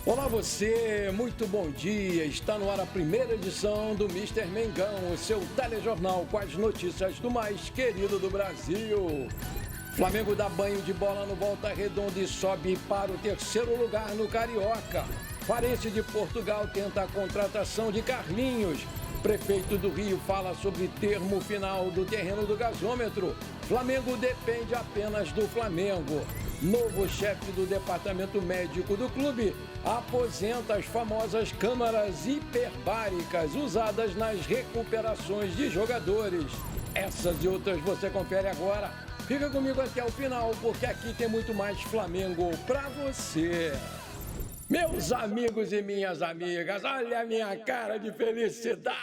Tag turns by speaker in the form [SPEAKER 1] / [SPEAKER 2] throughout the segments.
[SPEAKER 1] Olá você, muito bom dia. Está no ar a primeira edição do Mister Mengão, o seu telejornal com as notícias do mais querido do Brasil. Flamengo dá banho de bola no Volta Redonda e sobe para o terceiro lugar no Carioca. Farense de Portugal tenta a contratação de Carlinhos. Prefeito do Rio fala sobre termo final do terreno do gasômetro. Flamengo depende apenas do Flamengo. Novo chefe do departamento médico do clube aposenta as famosas câmaras hiperbáricas usadas nas recuperações de jogadores. Essas e outras você confere agora. Fica comigo até o final, porque aqui tem muito mais Flamengo pra você. Meus amigos e minhas amigas, olha a minha cara de felicidade.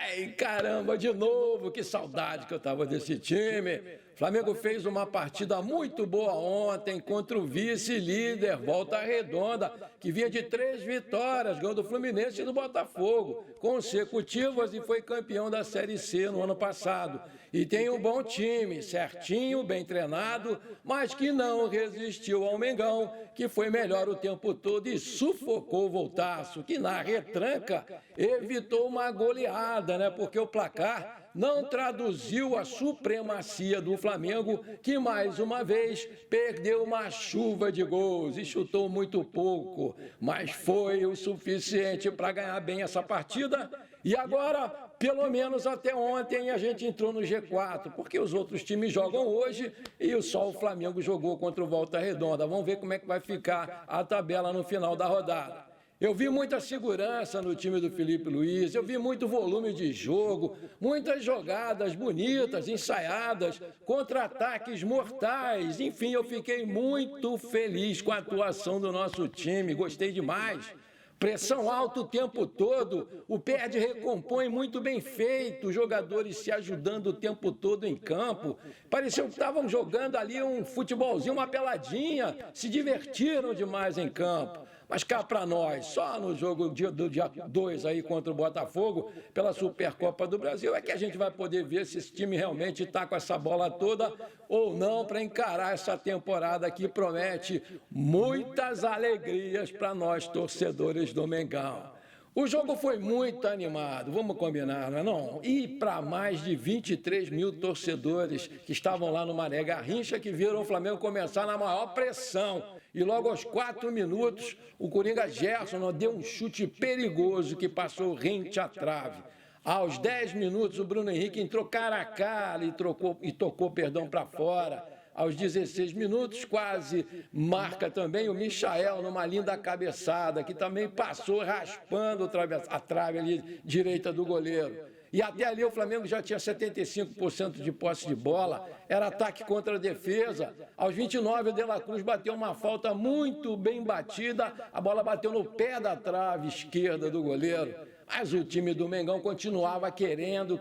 [SPEAKER 1] Ai, caramba, de novo, que saudade que eu tava desse time. Flamengo fez uma partida muito boa ontem contra o vice-líder Volta Redonda, que vinha de 3 vitórias, ganhou do Fluminense e do Botafogo, consecutivas, e foi campeão da Série C no ano passado. E tem um bom time, certinho, bem treinado, mas que não resistiu ao Mengão, que foi melhor o tempo todo e sufocou o Voltaço, que na retranca evitou uma goleada, né? Porque o placar não traduziu a supremacia do Flamengo, que mais uma vez perdeu uma chuva de gols e chutou muito pouco, mas foi o suficiente para ganhar bem essa partida. E agora, pelo menos até ontem, a gente entrou no G4, porque os outros times jogam hoje e só o Flamengo jogou contra o Volta Redonda. Vamos ver como é que vai ficar a tabela no final da rodada. Eu vi muita segurança no time do Felipe Luiz, eu vi muito volume de jogo, muitas jogadas bonitas, ensaiadas, contra-ataques mortais. Enfim, eu fiquei muito feliz com a atuação do nosso time, gostei demais. Pressão alta o tempo todo, o perde e recompõe muito bem feito, os jogadores se ajudando o tempo todo em campo. Pareceu que estavam jogando ali um futebolzinho, uma peladinha, se divertiram demais em campo. Mas cá para nós, só no jogo do dia 2 aí contra o Botafogo, pela Supercopa do Brasil, é que a gente vai poder ver se esse time realmente está com essa bola toda ou não para encarar essa temporada que promete muitas alegrias para nós torcedores do Mengão. O jogo foi muito animado, vamos combinar, não é não? E para mais de 23 mil torcedores que estavam lá no Mané Garrincha, que viram o Flamengo começar na maior pressão. E logo aos 4 minutos, o Coringa Gerson deu um chute perigoso que passou rente à trave. Aos 10 minutos, o Bruno Henrique entrou cara a cara e tocou para fora. Aos 16 minutos, quase marca também o Michael numa linda cabeçada, que também passou raspando a trave ali direita do goleiro. E até ali o Flamengo já tinha 75% de posse de bola, era ataque contra a defesa. Aos 29, o De La Cruz bateu uma falta muito bem batida, a bola bateu no pé da trave esquerda do goleiro. Mas o time do Mengão continuava querendo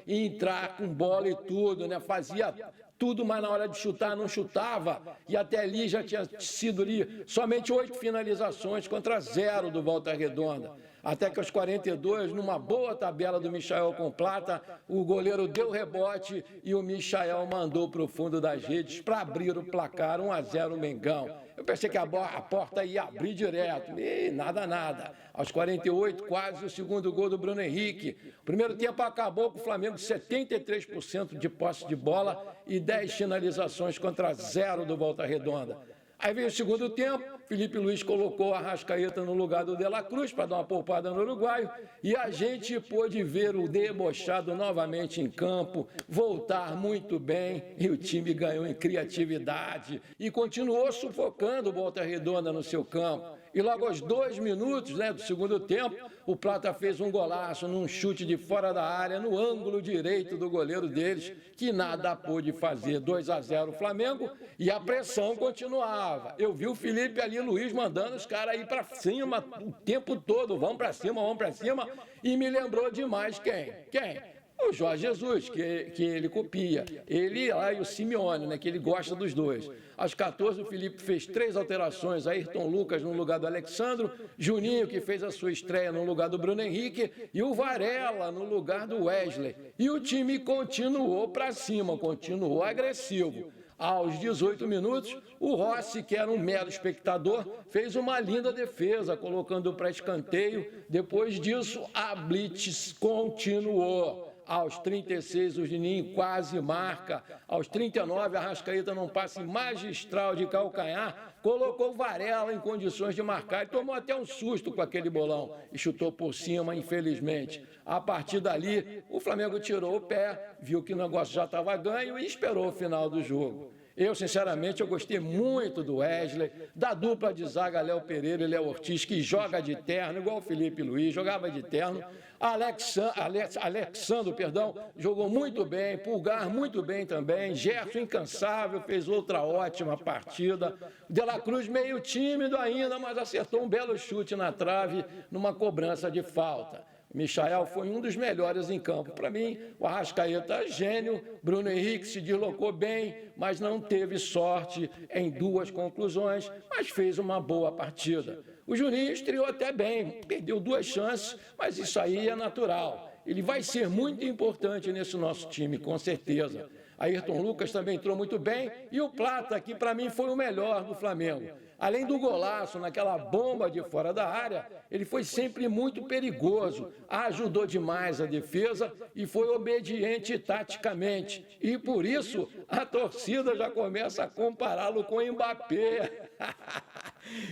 [SPEAKER 1] entrar com bola e tudo, né? Fazia tudo, mas na hora de chutar não chutava. E até ali já tinha sido ali somente 8 finalizações contra 0 do Volta Redonda. Até que aos 42, numa boa tabela do Michael com Plata, o goleiro deu rebote e o Michael mandou para o fundo das redes para abrir o placar 1-0 Mengão. Eu pensei que a porta ia abrir direto. E nada. Aos 48, quase o segundo gol do Bruno Henrique. O primeiro tempo acabou com o Flamengo 73% de posse de bola e 10 finalizações contra 0 do Volta Redonda. Aí veio o segundo tempo, Felipe Luiz colocou a Arrascaeta no lugar do De La Cruz para dar uma poupada no uruguaio e a gente pôde ver o debochado novamente em campo, voltar muito bem e o time ganhou em criatividade e continuou sufocando o Volta Redonda no seu campo. E logo aos 2 minutos, do segundo tempo, o Plata fez um golaço num chute de fora da área, no ângulo direito do goleiro deles, que nada pôde fazer. 2-0 Flamengo e a pressão continuava. Eu vi o Felipe ali, Luiz, mandando os caras ir para cima o tempo todo. Vamos para cima. E me lembrou demais quem? O Jorge Jesus, que ele copia. Ele lá e o Simeone, que ele gosta dos dois. Aos 14, o Felipe fez 3 alterações. Ayrton Lucas no lugar do Alexandro, Juninho, que fez a sua estreia no lugar do Bruno Henrique, e o Varela no lugar do Wesley. E o time continuou para cima, continuou agressivo. Aos 18 minutos, o Rossi, que era um mero espectador, fez uma linda defesa, colocando para escanteio. Depois disso, a blitz continuou. Aos 36, o Juninho quase marca. Aos 39, a Arrascaeta, num passe magistral de calcanhar, colocou o Varela em condições de marcar e tomou até um susto com aquele bolão e chutou por cima, infelizmente. A partir dali, o Flamengo tirou o pé, viu que o negócio já estava ganho e esperou o final do jogo. Eu, sinceramente, eu gostei muito do Wesley, da dupla de zaga Léo Pereira e Léo Ortiz, que joga de terno, igual o Felipe Luiz, jogava de terno. Alexandro, jogou muito bem, Pulgar muito bem também, Gerson incansável, fez outra ótima partida. De la Cruz meio tímido ainda, mas acertou um belo chute na trave numa cobrança de falta. Michael foi um dos melhores em campo. Para mim, o Arrascaeta, gênio. Bruno Henrique se deslocou bem, mas não teve sorte em duas conclusões, mas fez uma boa partida. O Juninho estreou até bem, perdeu duas chances, mas isso aí é natural. Ele vai ser muito importante nesse nosso time, com certeza. Ayrton Lucas também entrou muito bem e o Plata, que para mim foi o melhor do Flamengo. Além do golaço naquela bomba de fora da área, ele foi sempre muito perigoso, ajudou demais a defesa e foi obediente taticamente. E por isso a torcida já começa a compará-lo com o Mbappé.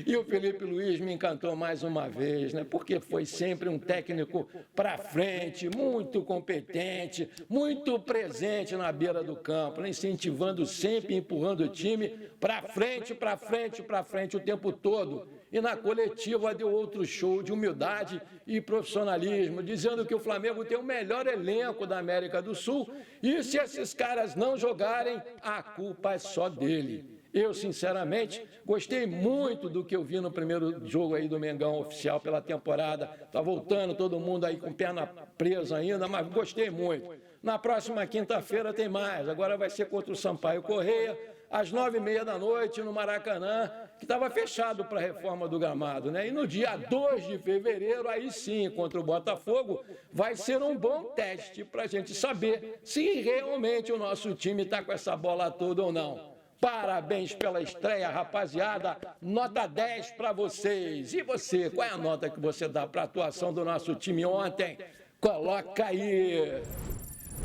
[SPEAKER 1] E o Felipe Luiz me encantou mais uma vez, né? Porque foi sempre um técnico para frente, muito competente, muito presente na beira do campo, né? Incentivando sempre, empurrando o time para frente, para frente, para frente o tempo todo. E na coletiva deu outro show de humildade e profissionalismo, dizendo que o Flamengo tem o melhor elenco da América do Sul e se esses caras não jogarem, a culpa é só dele. Eu, sinceramente, gostei muito do que eu vi no primeiro jogo aí do Mengão oficial pela temporada. Está voltando todo mundo aí com perna presa ainda, mas gostei muito. Na próxima quinta-feira tem mais. Agora vai ser contra o Sampaio Corrêa, às 9h30 da noite, no Maracanã, que estava fechado para a reforma do gramado, né? E no dia 2 de fevereiro, aí sim, contra o Botafogo, vai ser um bom teste para a gente saber se realmente o nosso time está com essa bola toda ou não. Parabéns pela estreia, rapaziada. Nota 10 para vocês. E você, qual é a nota que você dá para a atuação do nosso time ontem? Coloca aí.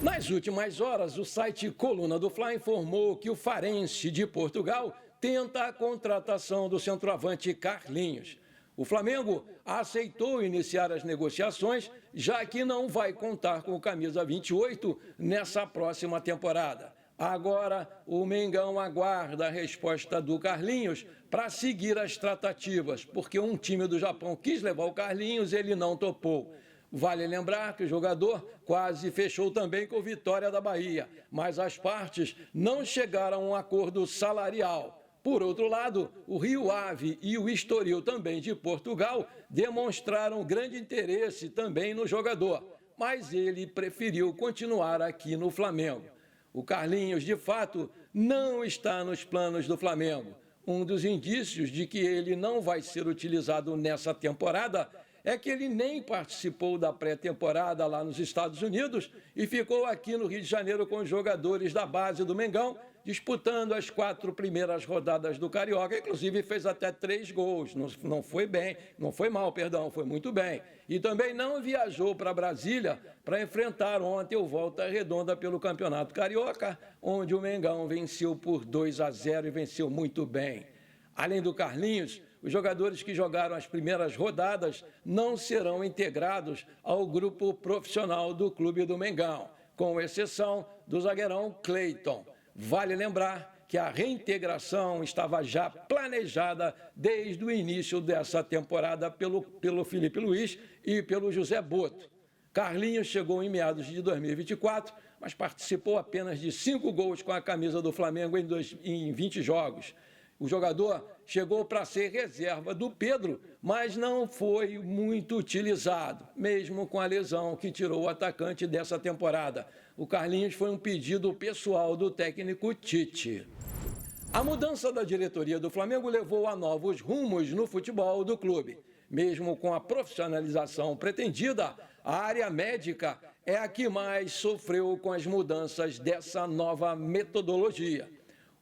[SPEAKER 1] Nas últimas horas, o site Coluna do Fla informou que o Farense de Portugal tenta a contratação do centroavante Carlinhos. O Flamengo aceitou iniciar as negociações, já que não vai contar com o camisa 28 nessa próxima temporada. Agora, o Mengão aguarda a resposta do Carlinhos para seguir as tratativas, porque um time do Japão quis levar o Carlinhos, ele não topou. Vale lembrar que o jogador quase fechou também com o Vitória da Bahia, mas as partes não chegaram a um acordo salarial. Por outro lado, o Rio Ave e o Estoril, também de Portugal, demonstraram grande interesse também no jogador, mas ele preferiu continuar aqui no Flamengo. O Carlinhos, de fato, não está nos planos do Flamengo. Um dos indícios de que ele não vai ser utilizado nessa temporada é que ele nem participou da pré-temporada lá nos Estados Unidos e ficou aqui no Rio de Janeiro com os jogadores da base do Mengão, disputando as 4 primeiras rodadas do Carioca. Inclusive fez até 3 gols, não foi mal, foi muito bem. E também não viajou para Brasília para enfrentar ontem o Volta Redonda pelo Campeonato Carioca, onde o Mengão venceu por 2-0 e venceu muito bem. Além do Carlinhos, os jogadores que jogaram as primeiras rodadas não serão integrados ao grupo profissional do clube do Mengão, com exceção do zagueirão Cleiton. Vale lembrar que a reintegração estava já planejada desde o início dessa temporada pelo Felipe Luiz e pelo José Boto. Carlinhos chegou em meados de 2024, mas participou apenas de 5 gols com a camisa do Flamengo em 20 jogos. O jogador chegou para ser reserva do Pedro, mas não foi muito utilizado, mesmo com a lesão que tirou o atacante dessa temporada. O Carlinhos foi um pedido pessoal do técnico Tite. A mudança da diretoria do Flamengo levou a novos rumos no futebol do clube. Mesmo com a profissionalização pretendida, a área médica é a que mais sofreu com as mudanças dessa nova metodologia.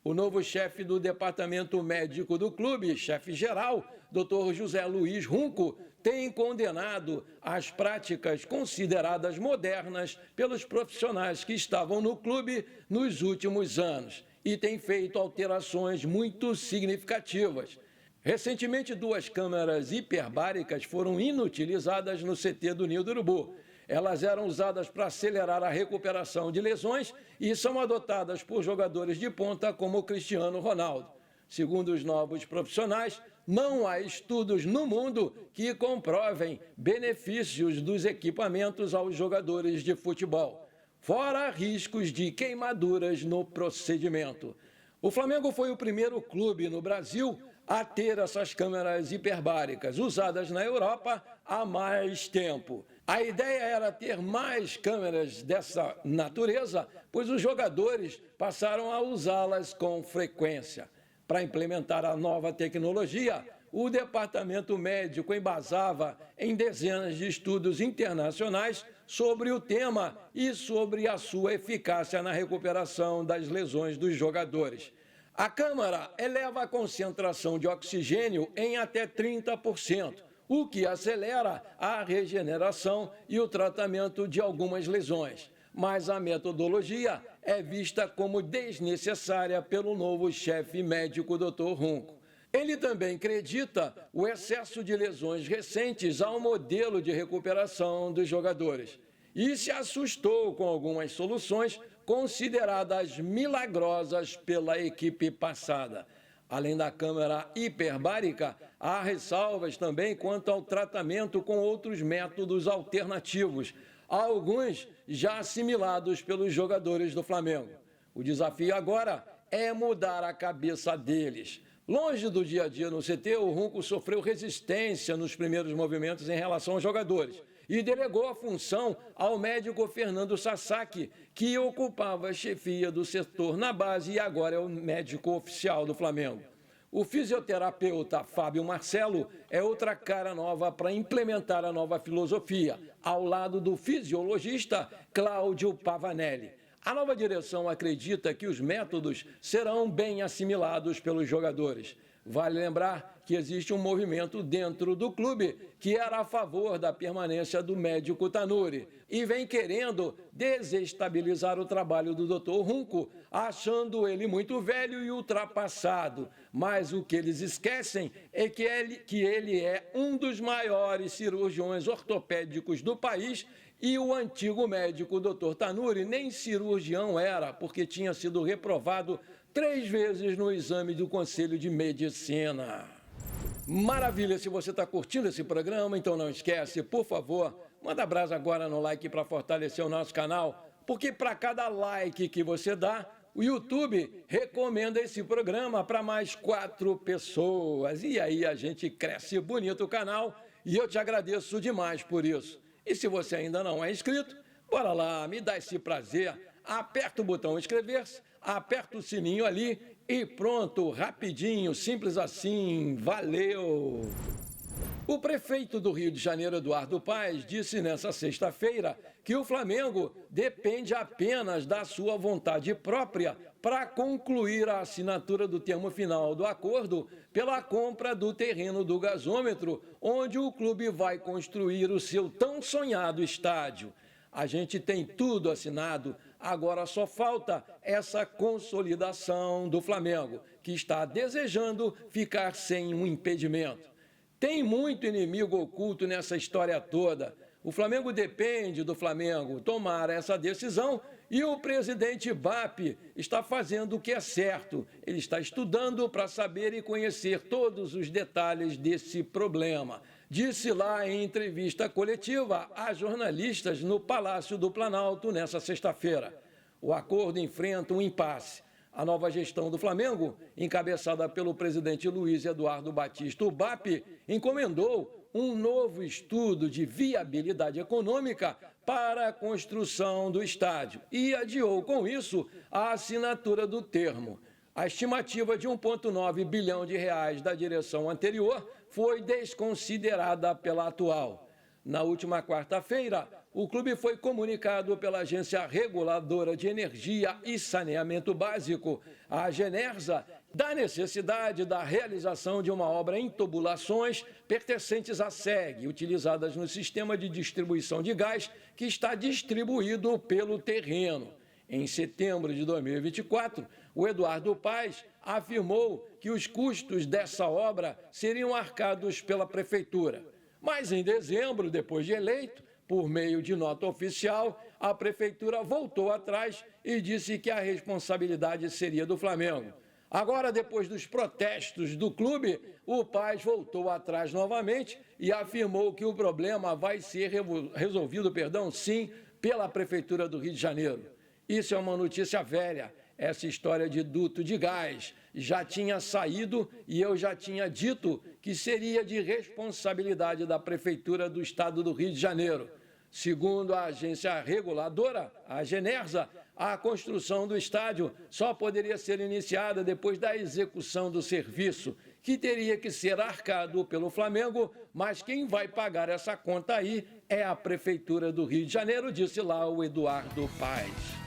[SPEAKER 1] O novo chefe do departamento médico do clube, chefe-geral, Dr. José Luiz Runco, tem condenado as práticas consideradas modernas pelos profissionais que estavam no clube nos últimos anos e tem feito alterações muito significativas. Recentemente, 2 câmeras hiperbáricas foram inutilizadas no CT do Ninho do Urubu. Elas eram usadas para acelerar a recuperação de lesões e são adotadas por jogadores de ponta como o Cristiano Ronaldo. Segundo os novos profissionais, não há estudos no mundo que comprovem benefícios dos equipamentos aos jogadores de futebol, fora riscos de queimaduras no procedimento. O Flamengo foi o primeiro clube no Brasil a ter essas câmeras hiperbáricas, usadas na Europa há mais tempo. A ideia era ter mais câmeras dessa natureza, pois os jogadores passaram a usá-las com frequência. Para implementar a nova tecnologia, o departamento médico embasava em dezenas de estudos internacionais sobre o tema e sobre a sua eficácia na recuperação das lesões dos jogadores. A câmara eleva a concentração de oxigênio em até 30%, o que acelera a regeneração e o tratamento de algumas lesões. Mas a metodologia é vista como desnecessária pelo novo chefe médico, Dr. Runco. Ele também acredita o excesso de lesões recentes ao modelo de recuperação dos jogadores e se assustou com algumas soluções consideradas milagrosas pela equipe passada. Além da câmera hiperbárica, há ressalvas também quanto ao tratamento com outros métodos alternativos, alguns já assimilados pelos jogadores do Flamengo. O desafio agora é mudar a cabeça deles. Longe do dia a dia no CT, o Runco sofreu resistência nos primeiros movimentos em relação aos jogadores e delegou a função ao médico Fernando Sasaki, que ocupava a chefia do setor na base e agora é o médico oficial do Flamengo. O fisioterapeuta Fábio Marcelo é outra cara nova para implementar a nova filosofia, ao lado do fisiologista Cláudio Pavanelli. A nova direção acredita que os métodos serão bem assimilados pelos jogadores. Vale lembrar que existe um movimento dentro do clube que era a favor da permanência do médico Tanuri e vem querendo desestabilizar o trabalho do Dr. Runco, achando ele muito velho e ultrapassado. Mas o que eles esquecem é que ele é um dos maiores cirurgiões ortopédicos do país e o antigo médico Dr. Tanuri nem cirurgião era, porque tinha sido reprovado 3 vezes no exame do Conselho de Medicina. Maravilha, se você está curtindo esse programa, então não esquece, por favor, manda brasa agora no like para fortalecer o nosso canal, porque para cada like que você dá, o YouTube recomenda esse programa para mais 4 pessoas. E aí a gente cresce bonito o canal e eu te agradeço demais por isso. E se você ainda não é inscrito, bora lá, me dá esse prazer, aperta o botão inscrever-se, aperta o sininho ali e pronto, rapidinho, simples assim, valeu! O prefeito do Rio de Janeiro, Eduardo Paes, disse nessa sexta-feira que o Flamengo depende apenas da sua vontade própria para concluir a assinatura do termo final do acordo pela compra do terreno do gasômetro, onde o clube vai construir o seu tão sonhado estádio. A gente tem tudo assinado, agora só falta essa consolidação do Flamengo, que está desejando ficar sem um impedimento. Tem muito inimigo oculto nessa história toda. O Flamengo depende do Flamengo tomar essa decisão e o presidente BAP está fazendo o que é certo. Ele está estudando para saber e conhecer todos os detalhes desse problema. Disse lá em entrevista coletiva a jornalistas no Palácio do Planalto nessa sexta-feira. O acordo enfrenta um impasse. A nova gestão do Flamengo, encabeçada pelo presidente Luiz Eduardo Batista, o BAP, encomendou um novo estudo de viabilidade econômica para a construção do estádio e adiou, com isso, a assinatura do termo. A estimativa de 1,9 bilhão de reais da direção anterior foi desconsiderada pela atual. Na última quarta-feira, o clube foi comunicado pela Agência Reguladora de Energia e Saneamento Básico, a Genersa, da necessidade da realização de uma obra em tubulações pertencentes à SEG, utilizadas no sistema de distribuição de gás que está distribuído pelo terreno. Em setembro de 2024, o Eduardo Paes afirmou que os custos dessa obra seriam arcados pela Prefeitura. Mas em dezembro, depois de eleito, por meio de nota oficial, a Prefeitura voltou atrás e disse que a responsabilidade seria do Flamengo. Agora, depois dos protestos do clube, o Paes voltou atrás novamente e afirmou que o problema vai ser resolvido, sim, pela Prefeitura do Rio de Janeiro. Isso é uma notícia velha. Essa história de duto de gás já tinha saído e eu já tinha dito que seria de responsabilidade da Prefeitura do Estado do Rio de Janeiro. Segundo a agência reguladora, a Genersa, a construção do estádio só poderia ser iniciada depois da execução do serviço, que teria que ser arcado pelo Flamengo, mas quem vai pagar essa conta aí é a Prefeitura do Rio de Janeiro, disse lá o Eduardo Paes.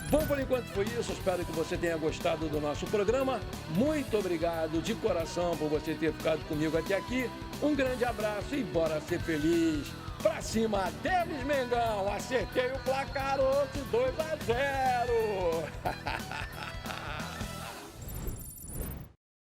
[SPEAKER 1] Bom, por enquanto foi isso. Espero que você tenha gostado do nosso programa. Muito obrigado de coração por você ter ficado comigo até aqui. Um grande abraço e bora ser feliz. Pra cima deles, Mengão. Acertei o placar hoje, 2-0.